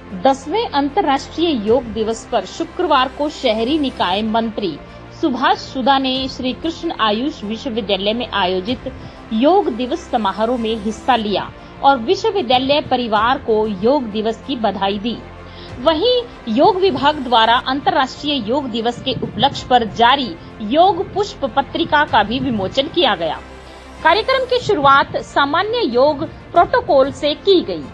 10वें अंतर्राष्ट्रीय योग दिवस पर शुक्रवार को शहरी निकाय मंत्री सुभाष सुधा ने श्री कृष्ण आयुष विश्वविद्यालय में आयोजित योग दिवस समारोह में हिस्सा लिया और विश्वविद्यालय परिवार को योग दिवस की बधाई दी। वहीं योग विभाग द्वारा अंतर्राष्ट्रीय योग दिवस के उपलक्ष्य पर जारी योग पुष्प पत्रिका का भी विमोचन किया गया। कार्यक्रम की शुरुआत सामान्य योग प्रोटोकॉल से की गई।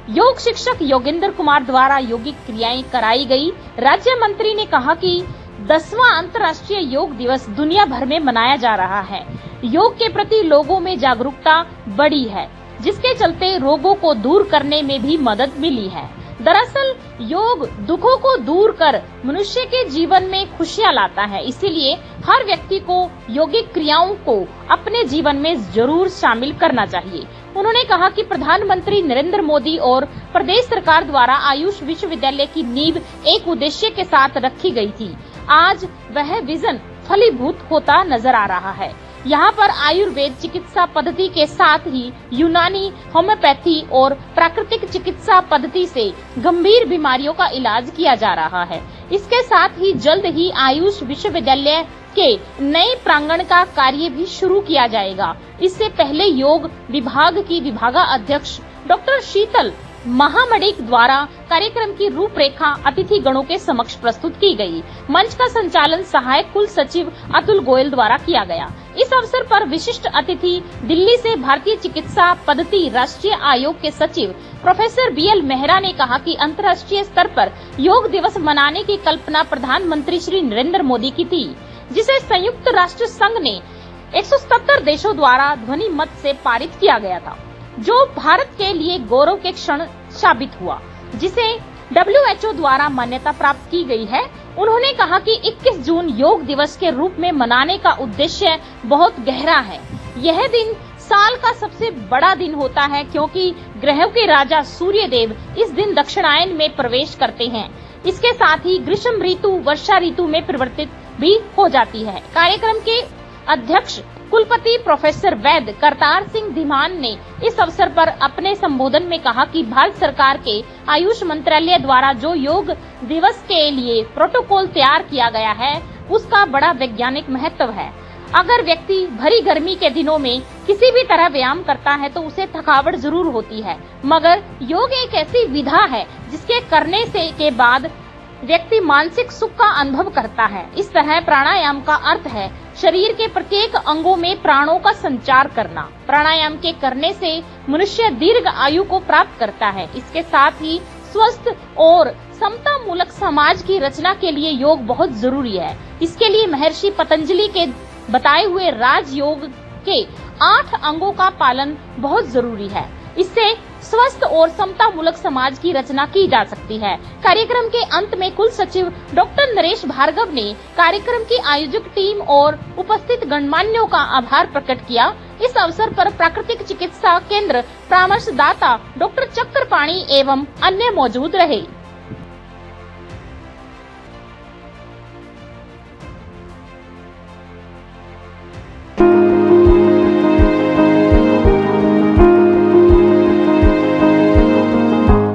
योग शिक्षक योगेंद्र कुमार द्वारा योगिक क्रियाएं कराई गई। राज्य मंत्री ने कहा कि 10वां अंतर्राष्ट्रीय योग दिवस दुनिया भर में मनाया जा रहा है। योग के प्रति लोगों में जागरूकता बढ़ी है, जिसके चलते रोगों को दूर करने में भी मदद मिली है। दरअसल योग दुखों को दूर कर मनुष्य के जीवन में खुशियां लाता है, इसीलिए हर व्यक्ति को योगिक क्रियाओं को अपने जीवन में जरूर शामिल करना चाहिए। उन्होंने कहा कि प्रधानमंत्री नरेंद्र मोदी और प्रदेश सरकार द्वारा आयुष विश्वविद्यालय की नींव एक उद्देश्य के साथ रखी गई थी। आज वह विजन फलीभूत होता नजर आ रहा है। यहाँ पर आयुर्वेद चिकित्सा पद्धति के साथ ही यूनानी, होम्योपैथी और प्राकृतिक चिकित्सा पद्धति से गंभीर बीमारियों का इलाज किया जा रहा है। इसके साथ ही जल्द ही आयुष विश्वविद्यालय के नए प्रांगण का कार्य भी शुरू किया जाएगा। इससे पहले योग विभाग की विभागाध्यक्ष डॉक्टर शीतल महामणिक द्वारा कार्यक्रम की रूपरेखा अतिथि गणों के समक्ष प्रस्तुत की गई। मंच का संचालन सहायक कुल सचिव अतुल गोयल द्वारा किया गया। इस अवसर पर विशिष्ट अतिथि दिल्ली से भारतीय चिकित्सा पद्धति राष्ट्रीय आयोग के सचिव प्रोफेसर BL मेहरा ने कहा कि अंतर्राष्ट्रीय स्तर पर योग दिवस मनाने की कल्पना प्रधानमंत्री श्री नरेंद्र मोदी की थी, जिसे संयुक्त राष्ट्र संघ ने 177 देशों द्वारा ध्वनि मत से पारित किया गया था, जो भारत के लिए गौरव के क्षण साबित हुआ, जिसे WHO द्वारा मान्यता प्राप्त की गई है। उन्होंने कहा कि 21 जून योग दिवस के रूप में मनाने का उद्देश्य बहुत गहरा है। यह दिन साल का सबसे बड़ा दिन होता है, क्योंकि ग्रहों के राजा सूर्य देव इस दिन दक्षिणायन में प्रवेश करते हैं। इसके साथ ही ग्रीष्म ऋतु वर्षा ऋतु में परिवर्तित भी हो जाती है। कार्यक्रम के अध्यक्ष कुलपति प्रोफेसर वैद्य करतार सिंह धीमान ने इस अवसर पर अपने संबोधन में कहा कि भारत सरकार के आयुष मंत्रालय द्वारा जो योग दिवस के लिए प्रोटोकॉल तैयार किया गया है, उसका बड़ा वैज्ञानिक महत्व है। अगर व्यक्ति भरी गर्मी के दिनों में किसी भी तरह व्यायाम करता है तो उसे थकावट जरूर होती है, मगर योग एक ऐसी विधा है जिसके करने से के बाद व्यक्ति मानसिक सुख का अनुभव करता है। इस तरह प्राणायाम का अर्थ है शरीर के प्रत्येक अंगों में प्राणों का संचार करना। प्राणायाम के करने से मनुष्य दीर्घ आयु को प्राप्त करता है। इसके साथ ही स्वस्थ और समता मूलक समाज की रचना के लिए योग बहुत जरूरी है। इसके लिए महर्षि पतंजलि के बताए हुए राजयोग के 8 अंगों का पालन बहुत जरूरी है। इससे स्वस्थ और समता मूलक समाज की रचना की जा सकती है। कार्यक्रम के अंत में कुल सचिव डॉक्टर नरेश भार्गव ने कार्यक्रम की आयोजक टीम और उपस्थित गणमान्यों का आभार प्रकट किया। इस अवसर पर प्राकृतिक चिकित्सा केंद्र परामर्शदाता डॉक्टर चक्रपाणी एवं अन्य मौजूद रहे।